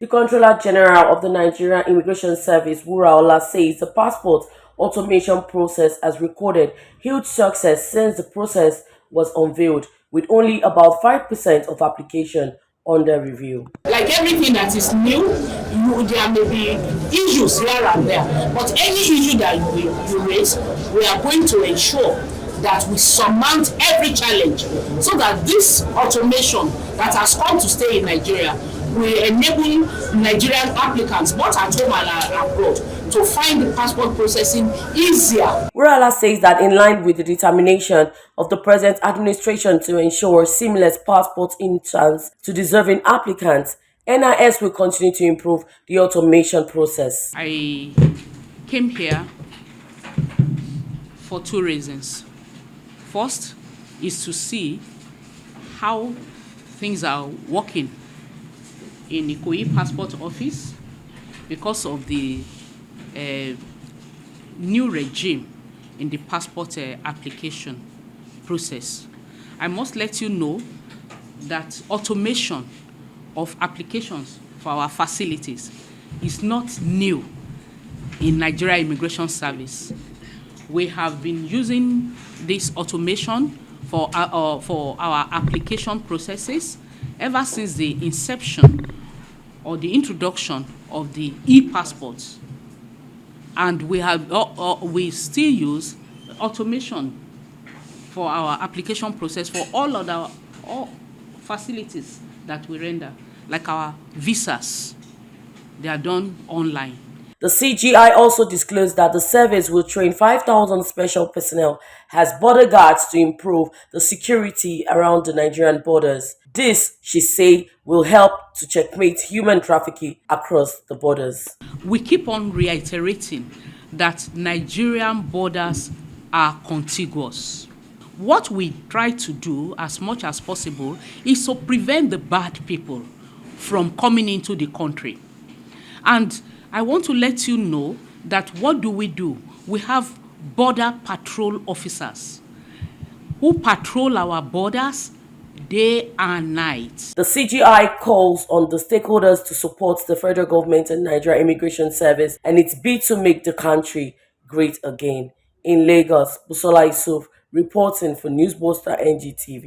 The Controller General of the Nigerian Immigration Service, Wuraola, says the passport automation process has recorded huge success since the process was unveiled, with only about 5% of applications under review. Like everything that is new, there may be issues here and there. But any issue that you raise, we are going to ensure that we surmount every challenge so that this automation that has come to stay in Nigeria will enable Nigerian applicants, both at home and abroad, to find the passport processing easier. Wuraola says that in line with the determination of the present administration to ensure seamless passport issuance to deserving applicants, NIS will continue to improve the automation process. I came here for two reasons. First is to see how things are working in Ikoyi Passport Office because of the new regime in the passport application process. I must let you know that automation of applications for our facilities is not new in Nigeria Immigration Service. We have been using this automation for our application processes ever since the inception or the introduction of the e-passports, and we still use automation for our application process for all facilities that we render, like our visas. They are done online. The CGI also disclosed that the service will train 5,000 special personnel as bodyguards to improve the security around the Nigerian borders. This, she said, will help to checkmate human trafficking across the borders. We keep on reiterating that Nigerian borders are contiguous. What we try to do as much as possible is to prevent the bad people from coming into the country. And I want to let you know that what do? We have border patrol officers who patrol our borders day and night. The CGI calls on the stakeholders to support the federal government and Nigeria Immigration Service and its bid to make the country great again. In Lagos, Busola Yusuf reporting for Newsbuster NGTV.